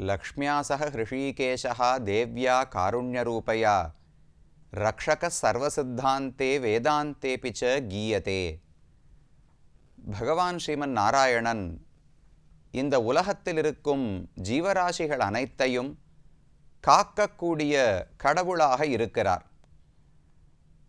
लक्ष्म्या सह हृषीकेशः देव्या कारुण्यरूपया रक्षकः सर्वसिद्धान्ते वेदान्तेऽपि च गीयते. பகவான் ஸ்ரீமன் நாராயணன் இந்த உலகத்தில் இருக்கும் ஜீவராசிகள் அனைத்தையும் காக்கக்கூடிய கடவுளாக இருக்கிறார்.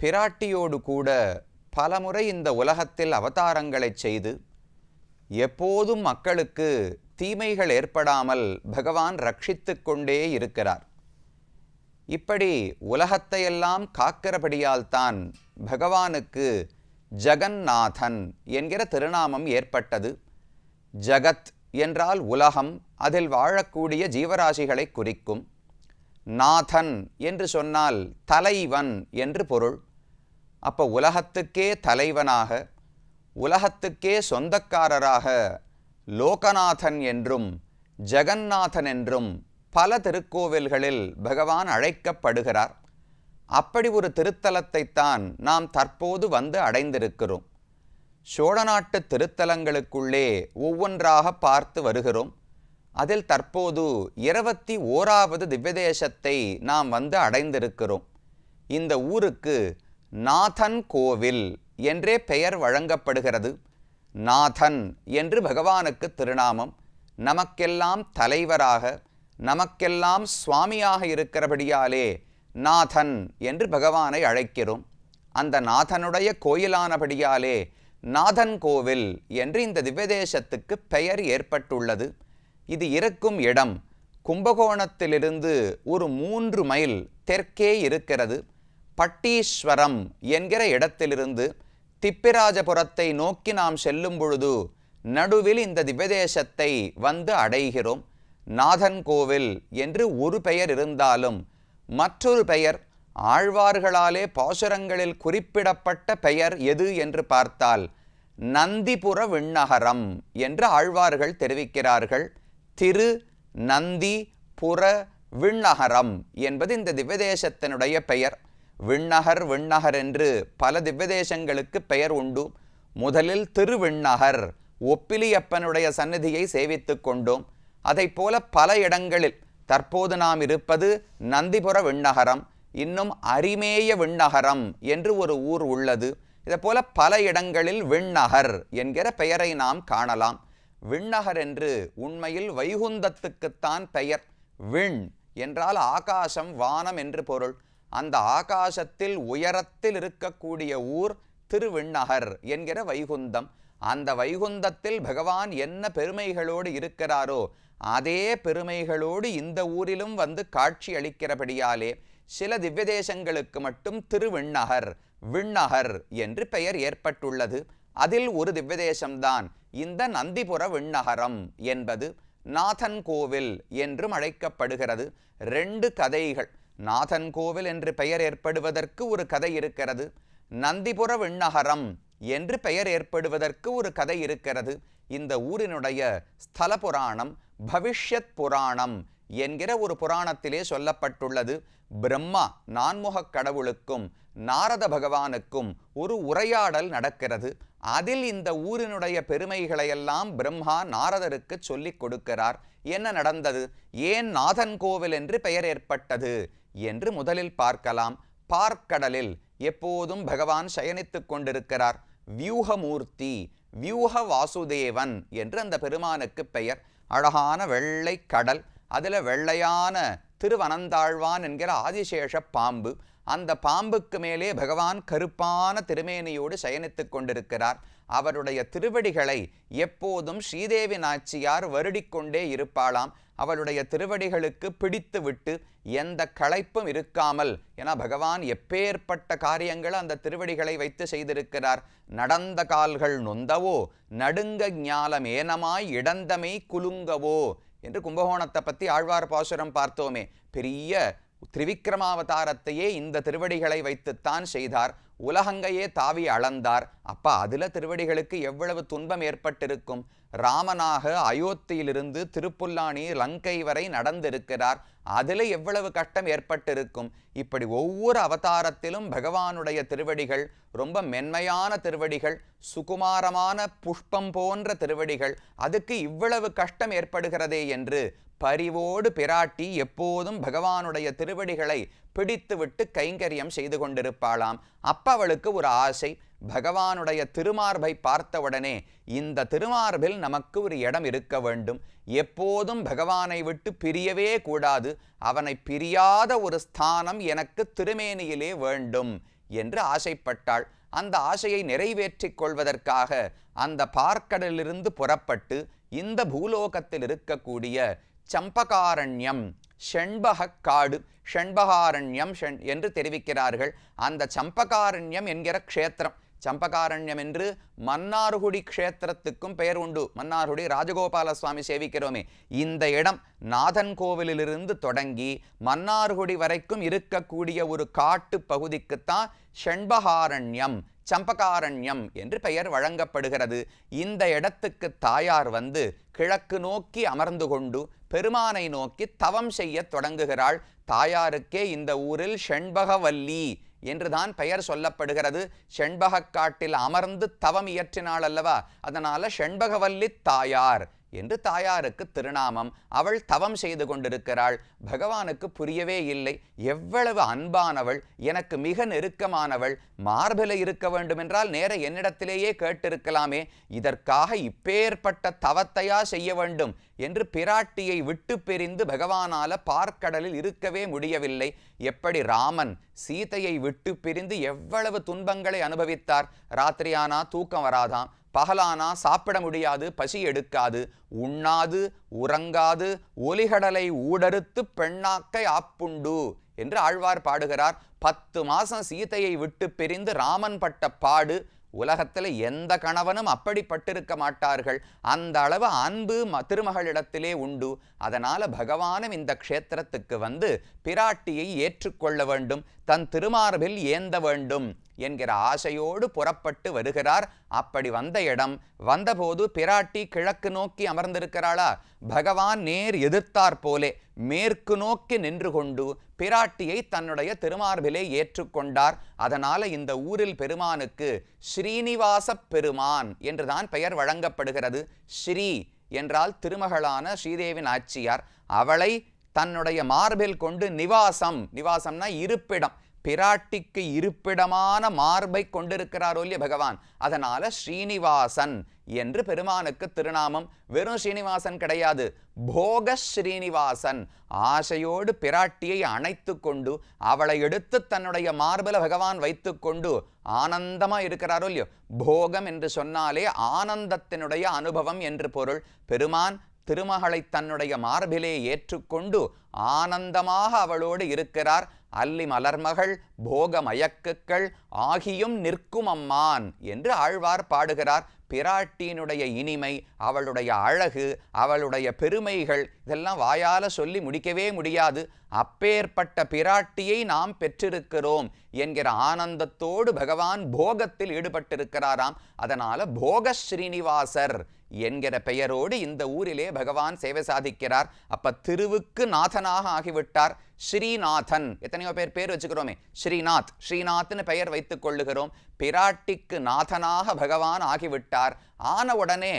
பிராட்டியோடு கூட பலமுறை இந்த உலகத்தில் அவதாரங்களை செய்து எப்போதும் மக்களுக்கு தீமைகள் ஏற்படாமல் பகவான் ரட்சித்து கொண்டே இருக்கிறார். இப்படி உலகத்தையெல்லாம் காக்கிறபடியால் தான் பகவானுக்கு ஜகந்நாதன் என்கிற திருநாமம் ஏற்பட்டது. ஜகத் என்றால் உலகம், அதில் வாழக்கூடிய ஜீவராசிகளை குறிக்கும். நாதன் என்று சொன்னால் தலைவன் என்று பொருள். அப்போ உலகத்துக்கே தலைவனாக, உலகத்துக்கே சொந்தக்காரராக லோகநாதன் என்றும் ஜெகந்நாதன் என்றும் பல திருக்கோவில்களில் பகவான் அழைக்கப்படுகிறார். அப்படி ஒரு திருத்தலத்தைத்தான் நாம் தற்போது வந்து அடைந்திருக்கிறோம். சோழ நாட்டு திருத்தலங்களுக்குள்ளே ஒவ்வொன்றாக பார்த்து வருகிறோம். அதில் தற்போது 21வது திவ்யதேசத்தை நாம் வந்து அடைந்திருக்கிறோம். இந்த ஊருக்கு நாதன் கோவில் என்றே பெயர் வழங்கப்படுகிறது. நாதன் என்று பகவானுக்கு திருநாமம். நமக்கெல்லாம் தலைவராக, நமக்கெல்லாம் சுவாமியாக இருக்கிறபடியாலே நாதன் என்று பகவானை அழைக்கிறோம். அந்த நாதனுடைய கோயிலானபடியாலே நாதன் கோவில் என்று இந்த திவ்யதேசத்துக்கு பெயர் ஏற்பட்டுள்ளது. இது இருக்கும் இடம் கும்பகோணத்திலிருந்து ஒரு 3 மைல் தெற்கே இருக்கிறது. பட்டீஸ்வரம் என்கிற இடத்திலிருந்து திப்பிராஜபுரத்தை நோக்கி நாம் செல்லும் பொழுது நடுவில் இந்த திவ்யதேசத்தை வந்து அடைகிறோம். நாதன் கோவில் என்று ஒரு பெயர் இருந்தாலும் மற்றொரு பெயர் ஆழ்வார்களாலே பாசுரங்களில் குறிப்பிடப்பட்ட பெயர் எது என்று பார்த்தால் நந்திபுர விண்ணகரம் என்று ஆழ்வார்கள் தெரிவிக்கிறார்கள். திரு நந்தி புர விண்ணகரம் என்பது இந்த திவ்யதேசத்தினுடைய பெயர். விண்ணகர் விண்ணகர் என்று பல திவ்யதேசங்களுக்கு பெயர் உண்டு. முதலில் திருவிண்ணகர் ஒப்பிலியப்பனுடைய சந்நிதியை சேவித்து கொண்டோம். அதை போல பல இடங்களில் தற்போது நாம் இருப்பது நந்திபுர விண்ணகரம். இன்னும் அரிமேய விண்ணகரம் என்று ஒரு ஊர் உள்ளது. இதை போல பல இடங்களில் விண்ணகர் என்கிற பெயரை நாம் காணலாம். விண்ணகர் என்று உண்மையில் வைகுந்தத்துக்குத்தான் பெயர். விண் என்றால் ஆகாசம், வானம் என்று பொருள். அந்த ஆகாசத்தில் உயரத்தில் இருக்கக்கூடிய ஊர் திருவிண்ணகர் என்கிற வைகுந்தம். அந்த வைகுந்தத்தில் பகவான் என்ன பெருமைகளோடு இருக்கிறாரோ அதே பெருமைகளோடு இந்த ஊரிலும் வந்து காட்சி அளிக்கிறபடியாலே சில திவ்யதேசங்களுக்கு மட்டும் திருவிண்ணகர், விண்ணகர் என்று பெயர் ஏற்பட்டுள்ளது. அதில் ஒரு திவ்யதேசம்தான் இந்த நந்திபுர விண்ணகரம் என்பது. நாதன் கோவில் என்றும் அழைக்கப்படுகிறது. 2 கதைகள். நாதன் கோவில் என்று பெயர் ஏற்படுவதற்கு ஒரு கதை இருக்கிறது. நந்திபுர விண்ணகரம் என்று பெயர் ஏற்படுவதற்கு ஒரு கதை இருக்கிறது. இந்த ஊரினுடைய ஸ்தல புராணம் பவிஷ்யத் புராணம் என்கிற ஒரு புராணத்திலே சொல்லப்பட்டுள்ளது. பிரம்மா நான்முகக் கடவுளுக்கும் நாரத பகவானுக்கும் ஒரு உரையாடல் நடக்கிறது. அதில் இந்த ஊரினுடைய பெருமைகளையெல்லாம் பிரம்மா நாரதருக்கு சொல்லிக் கொடுக்கிறார். என்ன நடந்தது, ஏன் நாதன் கோவில் என்று பெயர் ஏற்பட்டது என்று முதலில் பார்க்கலாம். பார்க்கடலில் எப்போதும் பகவான் சயனித்து கொண்டிருக்கிறார். வியூகமூர்த்தி, வியூக வாசுதேவன் என்று அந்த பெருமானுக்கு பெயர். அழகான வெள்ளை கடல், அதில் வெள்ளையான திருவனந்தாழ்வான் என்கிற ஆதிசேஷ பாம்பு. அந்த பாம்புக்கு மேலே பகவான் கருப்பான திருமேனியோடு சயனித்து கொண்டிருக்கிறார். அவருடைய திருவடிகளை எப்போதும் ஸ்ரீதேவி நாச்சியார் வருடிக்கொண்டே இருப்பாளாம். அவளுடைய திருவடிகளுக்கு பிடித்து விட்டு எந்த களைப்பும் இருக்காமல், என பகவான் எப்பேற்பட்ட காரியங்கள் அந்த திருவடிகளை வைத்து செய்திருக்கிறார். நடந்த கால்கள் நொந்தவோ நடுங்க ஞாலம் ஏனமாய் இடந்தமை குலுங்கவோ என்று கும்பகோணத்தை பற்றி ஆழ்வார் பாசுரம் பார்த்தோமே. பெரிய திரிவிக்ரமாவதாரத்தையே இந்த திருவடிகளை வைத்துத்தான் செய்தார். உலகங்கையே தாவி அளந்தார். அப்ப அதுல திருவடிகளுக்கு எவ்வளவு துன்பம் ஏற்பட்டிருக்கும். ராமனாக அயோத்தியிலிருந்து திருப்புல்லானி லங்கை வரை நடந்திருக்கிறார். அதில் எவ்வளவு கஷ்டம் ஏற்பட்டிருக்கும். இப்படி ஒவ்வொரு அவதாரத்திலும் பகவானுடைய திருவடிகள் ரொம்ப மென்மையான திருவடிகள், சுகுமாரமான புஷ்பம் போன்ற திருவடிகள், அதுக்கு இவ்வளவு கஷ்டம் ஏற்படுகிறதே என்று பரிவோடு பிராட்டி எப்போதும் பகவானுடைய திருவடிகளை பிடித்துவிட்டு கைங்கரியம் செய்து கொண்டிருப்பாளாம். அப்ப அவளுக்கு ஒரு ஆசை. பகவானுடைய திருமார்பை பார்த்தவுடனே இந்த திருமார்பில் நமக்கு ஒரு இடம் இருக்க வேண்டும், எப்போதும் பகவானை விட்டு பிரியவே கூடாது, அவனை பிரியாத ஒரு ஸ்தானம் எனக்கு திருமேனியிலே வேண்டும் என்று ஆசைப்பட்டாள். அந்த ஆசையை நிறைவேற்றிக் கொள்வதற்காக அந்த பார்க்கடலிலிருந்து புறப்பட்டு இந்த பூலோகத்தில் இருக்கக்கூடிய சம்பகாரண்யம், ஷண்பகாடு, ஷண்பகாரண்யம் என்று தெரிவிக்கிறார்கள். அந்த சம்பகாரண்யம் என்கிற க்ஷேத்திரம், சம்பகாரண்யம் என்று மன்னார்குடி க்ஷேத்திரத்துக்கும் பெயர் உண்டு. மன்னார்குடி ராஜகோபால சுவாமி சேவிக்கிறோமே, இந்த இடம் நாதன் கோவிலிலிருந்து தொடங்கி மன்னார்குடி வரைக்கும் இருக்கக்கூடிய ஒரு காட்டு பகுதிக்குத்தான் ஷண்பகாரண்யம், சம்பகாரண்யம் என்று பெயர் வழங்கப்படுகிறது. இந்த இடத்துக்கு தாயார் வந்து கிழக்கு நோக்கி அமர்ந்து கொண்டு பெருமானை நோக்கி தவம் செய்ய தொடங்குகிறாள். தாயாருக்கே இந்த ஊரில் ஷண்பகவல்லி என்றுதான் பெயர் சொல்லப்படுகிறது. ஷண்பகக்காட்டில் அமர்ந்து தவம் இயற்றினாள் அல்லவா, அதனால ஷண்பகவல்லி தாயார் என்று தாயாருக்கு திருநாமம். அவள் தவம் செய்து கொண்டிருக்கிறாள். பகவானுக்கு புரியவே இல்லை, எவ்வளவு அன்பானவள், எனக்கு மிக நெருக்கமானவள், மார்பில இருக்க வேண்டுமென்றால் நேர என்னிடத்திலேயே கேட்டிருக்கலாமே, இதற்காக இப்பேற்பட்ட தவத்தையா செய்ய வேண்டும் என்று பிராட்டியை விட்டு பிரிந்து பகவானால பார்க்கடலில் இருக்கவே முடியவில்லை. எப்படி ராமன் சீதையை விட்டு பிரிந்து எவ்வளவு துன்பங்களை அனுபவித்தார். ராத்திரியானா தூக்கம் வராதாம், பகலானா சாப்பிட முடியாது, பசி எடுக்காது, உண்ணாது உறங்காது ஒலிகடலை ஊடறுத்து பெண்ணாக்கை ஆப்புண்டு என்று ஆழ்வார் பாடுகிறார். 10 மாசம் சீதையை விட்டு பிரிந்து ராமன் பட்ட பாடு உலகத்தில் எந்த கணவனும் அப்படிப்பட்டிருக்க மாட்டார்கள். அந்த அளவு அன்பு திருமகளிடத்திலே உண்டு. அதனால பகவானும் இந்த க்ஷேத்திரத்துக்கு வந்து பிராட்டியை ஏற்றுக்கொள்ள வேண்டும், தன் திருமார்பில் ஏந்த வேண்டும் என்கிற ஆசையோடு புறப்பட்டு வருகிறார். அப்படி வந்த இடம் வந்தபோது பிராட்டி கிழக்கு நோக்கி அமர்ந்திருக்கிறாளா, பகவான் நேர் எதிர்த்தாற் போலே மேற்கு நோக்கி நின்று கொண்டு பிராட்டியை தன்னுடைய திருமார்பிலே ஏற்றுக்கொண்டார். அதனால இந்த ஊரில் பெருமானுக்கு ஸ்ரீனிவாச பெருமான் என்றுதான் பெயர் வழங்கப்படுகிறது. ஸ்ரீ என்றால் திருமகளான ஸ்ரீதேவி நாச்சியார், அவளை தன்னுடைய மார்பில் கொண்டு நிவாசம், நிவாசம்னா இருப்பிடம், பிராட்டிக்கு இருப்பிடமான மார்பை கொண்டிருக்கிறார் ஒல்லிய பகவான். அதனால ஸ்ரீனிவாசன் என்று பெருமானுக்கு திருநாமம். வெறும் ஸ்ரீனிவாசன் கிடையாது, போக ஸ்ரீனிவாசன். ஆசையோடு பிராட்டியை அணைத்து கொண்டு அவளை எடுத்து தன்னுடைய மார்பில பகவான் வைத்து கொண்டு ஆனந்தமா இருக்கிறாரோ இல்லையோ. போகம் என்று சொன்னாலே ஆனந்தத்தினுடைய அனுபவம் என்று பொருள். பெருமான் திருமகளை தன்னுடைய மார்பிலே ஏற்றுக்கொண்டு ஆனந்தமாக அவளோடு இருக்கிறார். அல்லி மலர்மகள் போக மயக்குக்கள் ஆகியும் நிற்கும் அம்மான் என்று ஆழ்வார் பாடுகிறார். பிராட்டியினுடைய இனிமை, அவளுடைய அழகு, அவளுடைய பெருமைகள் இதெல்லாம் வாயால சொல்லி முடிக்கவே முடியாது. அப்பேற்பட்ட பிராட்டியை நாம் பெற்றிருக்கிறோம் என்கிற ஆனந்தத்தோடு பகவான் போகத்தில் ஈடுபட்டிருக்கிறாராம். அதனால போக ஸ்ரீனிவாசர் என்கிற பெயரோடு இந்த ஊரிலே பகவான் சேவை சாதிக்கிறார். அப்ப திருவுக்கு நாதனாக ஆகிவிட்டார். ஸ்ரீநாதன், எத்தனையோ பேர் வச்சுக்கிறோமே, ஸ்ரீநாத், ஸ்ரீநாத்னு பெயர் வைத்துக் கொள்ளுகிறோம். பிராட்டிக்கு நாதனாக பகவான் ஆகிவிட்டார். ஆன உடனே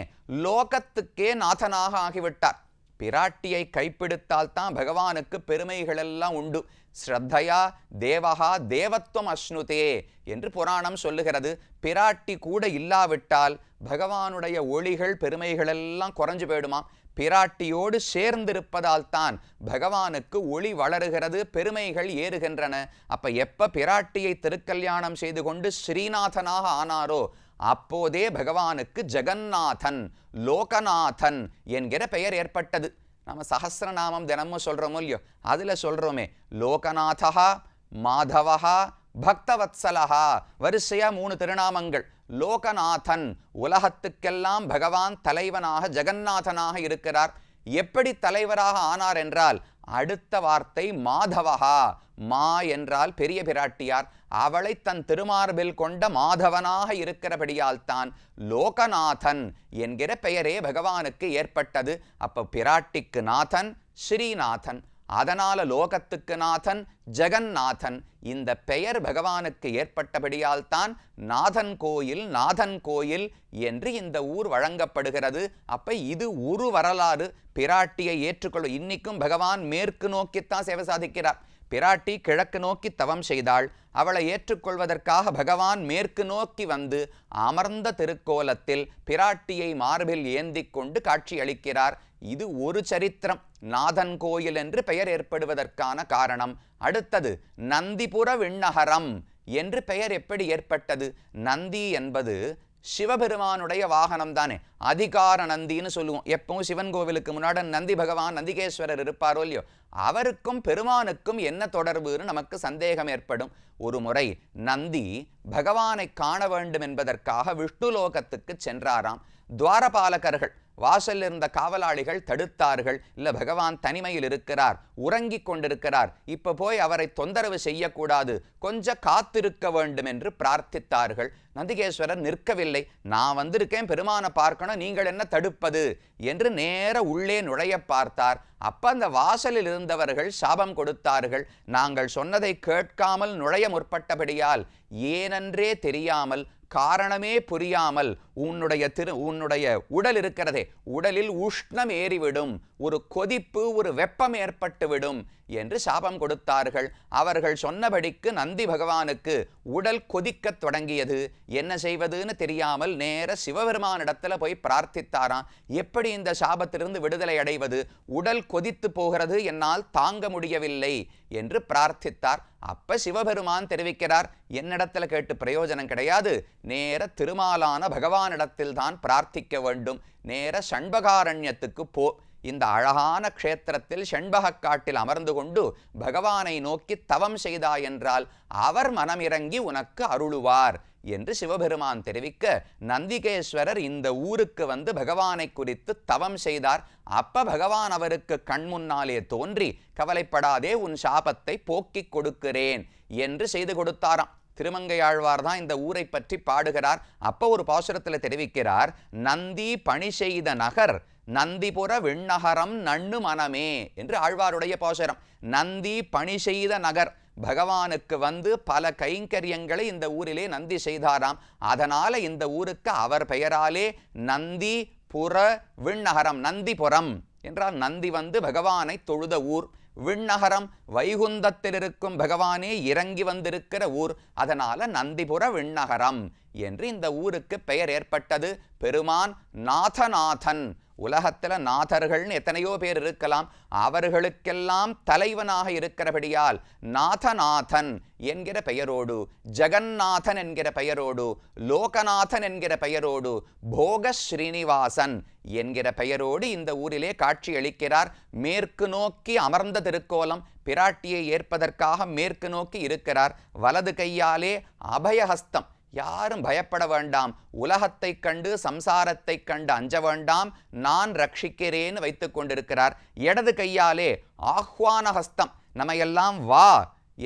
லோகத்துக்கே நாதனாக ஆகிவிட்டார். பிராட்டியை கைப்பிடித்தால் தான் பகவானுக்கு பெருமைகள் எல்லாம் உண்டு. ஸ்ரத்தையா தேவகா தேவத்துவம் அஸ்னுதே என்று புராணம் சொல்லுகிறது. பிராட்டி கூட இல்லாவிட்டால் பகவானுடைய ஒளிகள் பெருமைகள் எல்லாம் குறைஞ்சு போயிடுமா. பிராட்டியோடு சேர்ந்திருப்பதால் தான் பகவானுக்கு ஒளி வளருகிறது, பெருமைகள் ஏறுகின்றன. அப்ப எப்ப பிராட்டியை திருக்கல்யாணம் செய்து கொண்டு ஸ்ரீநாதனாக ஆனாரோ அப்போதே பகவானுக்கு ஜெகநாதன், லோகநாதன் என்கிற பெயர் ஏற்பட்டது. நம்ம சஹஸ்ரநாமம் தினமும் சொல்றோமோ இல்லையோ, அதுல சொல்றோமே லோகநாதா, மாதவஹா, பக்தவத்சலஹா, வரிசையா 3 திருநாமங்கள். லோகநாதன், உலகத்துக்கெல்லாம் பகவான் தலைவனாக ஜெகநாதனாக இருக்கிறார். எப்படி தலைவராக ஆனார் என்றால் அடுத்த வார்த்தை மாதவஹா. மா என்றால் பெரிய பிராட்டியார். அவளை தன் திருமார்பில் கொண்ட மாதவனாக இருக்கிறபடியால் தான் லோகநாதன் என்கிற பெயரே பகவானுக்கு ஏற்பட்டது. அப்ப பிராட்டிக்கு நாதன் ஸ்ரீநாதன், அதனால லோகத்துக்கு நாதன் ஜெகநாதன். இந்த பெயர் பகவானுக்கு ஏற்பட்டபடியால் தான் நாதன் கோயில் என்று இந்த ஊர் வழங்கப்படுகிறது. அப்ப இது ஒரு வரலாறு. பிராட்டியை ஏற்றுக்கொள்ளும். இன்னைக்கும் பகவான் மேற்கு நோக்கித்தான் சேவை சாதிக்கிறார். பிராட்டி கிழக்கு நோக்கி தவம் செய்தாள். அவளை ஏற்றுக்கொள்வதற்காக பகவான் மேற்கு நோக்கி வந்து அமர்ந்த திருக்கோலத்தில் பிராட்டியை மார்பில் ஏந்தி கொண்டு காட்சி அளிக்கிறார். இது ஒரு சரித்திரம். நாதன் கோயில் என்று பெயர் ஏற்படுவதற்கான காரணம். அடுத்தது நந்திபுர விண்ணகரம் என்று பெயர் எப்படி ஏற்பட்டது? நந்தி என்பது சிவபெருமானுடைய வாகனம் தானே. அதிகார நந்தின்னு சொல்லுவோம். எப்பவும் சிவன் கோவிலுக்கு முன்னாடி நந்தி பகவான் நந்திகேஸ்வரர் இருப்பாரோ இல்லையோ, அவருக்கும் பெருமானுக்கும் என்ன தொடர்புன்னு நமக்கு சந்தேகம் ஏற்படும். ஒரு முறை நந்தி பகவானை காண வேண்டும் என்பதற்காக விஷ்ணுலோகத்துக்கு சென்றாராம். துவாரபாலகர்கள், வாசல் இருந்த காவலாளிகள் தடுத்தார்கள். இல்ல, பகவான் தனிமையில் இருக்கிறார், உறங்கிக் கொண்டிருக்கிறார், இப்ப போய் அவரை தொந்தரவு செய்யக்கூடாது, கொஞ்சம் காத்திருக்க வேண்டும் என்று பிரார்த்தித்தார்கள். நந்திகேஸ்வரர் நிற்கவில்லை. நான் வந்திருக்கேன், பெருமானை பார்க்கணும், நீங்கள் என்ன தடுப்பது என்று நேர உள்ளே நுழைய பார்த்தார். அப்ப அந்த வாசலில் இருந்தவர்கள் சாபம் கொடுத்தார்கள். நாங்கள் சொன்னதை கேட்காமல் நுழைய முற்பட்டபடியால், ஏனென்றே தெரியாமல், காரணமே புரியாமல் உன்னுடைய உடல் இருக்கிறதே, உடலில் உஷ்ணம் ஏறிவிடும், ஒரு கொதிப்பு, ஒரு வெப்பம் ஏற்பட்டுவிடும் என்று சாபம் கொடுத்தார்கள். அவர்கள் சொன்னபடிக்கு நந்தி பகவானுக்கு உடல் கொதிக்க தொடங்கியது. என்ன செய்வதுன்னு தெரியாமல் நேர சிவபெருமானிடத்துல போய் பிரார்த்தித்தாராம். எப்படி இந்த சாபத்திலிருந்து விடுதலை அடைவது? உடல் கொதித்து போகிறது, என்னால் தாங்க முடியவில்லை என்று பிரார்த்தித்தார். அப்ப சிவபெருமான் தெரிவிக்கிறார், என்னிடத்துல கேட்டு பிரயோஜனம் கிடையாது, நேர திருமாலான பகவானிடத்தில் தான் பிரார்த்திக்க வேண்டும். நேர சண்பகாரண்யத்துக்கு போ. இந்த அழகான க்ஷேத்திரத்தில் செண்பகக் காட்டில் அமர்ந்து கொண்டு பகவானை நோக்கி தவம் செய்தாய் என்றால் அவர் மனமிறங்கி உனக்கு அருளுவார் என்று சிவபெருமான் தெரிவிக்க, நந்திகேஸ்வரர் இந்த ஊருக்கு வந்து பகவானை குறித்து தவம் செய்தார். அப்ப பகவான் அவருக்கு கண்முன்னாலே தோன்றி, கவலைப்படாதே, உன் சாபத்தை போக்கிக் கொடுக்கிறேன் என்று செய்து கொடுத்தாராம். திருமங்கையாழ்வார் தான் இந்த ஊரை பற்றி பாடுகிறார். அப்ப ஒரு பாசுரத்தில் தெரிவிக்கிறார், நந்தி பணி செய்த நகர் நந்திபுர விண்ணகரம் நண்ணு மனமே என்று ஆழ்வாருடைய பாசுரம். நந்தி பணி செய்த நகர், பகவானுக்கு வந்து பல கைங்கரியங்களை இந்த ஊரிலே நந்தி செய்தாராம். அதனால இந்த ஊருக்கு அவர் பெயராலே நந்தி புற விண்ணகரம், நந்திபுரம் என்றால் நந்தி வந்து பகவானை தொழுத ஊர். விண்ணகரம், வைகுந்தத்தில் இருக்கும் பகவானே இறங்கி வந்திருக்கிற ஊர். அதனால நந்திபுர விண்ணகரம் என்று இந்த ஊருக்கு பெயர் ஏற்பட்டது. பெருமான் நாதநாதன். உலகத்துல நாதர்கள்னு எத்தனையோ பேர் இருக்கலாம், அவர்களுக்கெல்லாம் தலைவனாக இருக்கிறபடியால் நாதநாதன் என்கிற பெயரோடு, ஜெகநாதன் என்கிற பெயரோடு, லோகநாதன் என்கிற பெயரோடு, போக ஸ்ரீனிவாசன் என்கிற பெயரோடு இந்த ஊரிலே காட்சி அளிக்கிறார். மேற்கு நோக்கி அமர்ந்த திருக்கோலம். பிராட்டியை ஏற்பதற்காக மேற்கு நோக்கி இருக்கிறார். வலது கையாலே அபயஹஸ்தம். யாரும் பயப்பட வேண்டாம், உலகத்தை கண்டு சம்சாரத்தை கண்டு அஞ்ச வேண்டாம், நான் ரட்சிக்கிறேன்னு வைத்துக் கொண்டிருக்கிறார். இடது கையாலே ஆஹ்வான ஹஸ்தம். நம்மையெல்லாம் வா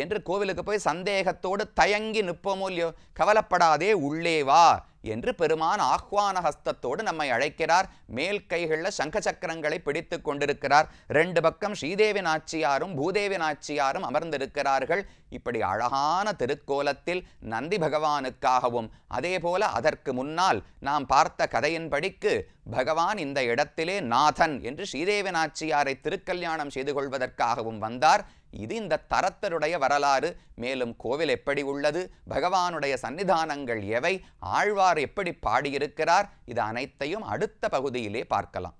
என்று கோவிலுக்கு போய் சந்தேகத்தோடு தயங்கி நிற்போமோ இல்லையோ, கவலைப்படாதே, உள்ளே வா என்று பெருமான் ஆஹ்வான ஹஸ்தத்தோடு நம்மை அழைக்கிறார். மேல் கைகளில் சங்க சக்கரங்களை பிடித்து கொண்டிருக்கிறார். ரெண்டு பக்கம் ஸ்ரீதேவி நாச்சியாரும் பூதேவி நாச்சியாரும் அமர்ந்திருக்கிறார்கள். இப்படி அழகான திருக்கோலத்தில் நந்தி பகவானுக்காகவும், அதே போல அதற்கு முன்னால் நாம் பார்த்த கதையின்படிக்கு பகவான் இந்த இடத்திலே நாதன் என்று ஸ்ரீதேவி நாச்சியாரை திருக்கல்யாணம் செய்து கொள்வதற்காகவும் வந்தார். இது இந்த தரத்தருடைய வரலாறு. மேலும் கோவில் எப்படி உள்ளது, பகவானுடைய சன்னிதானங்கள் எவை, ஆழ்வார் எப்படி பாடியிருக்கிறார், இது அனைத்தையும் அடுத்த பகுதியிலே பார்க்கலாம்.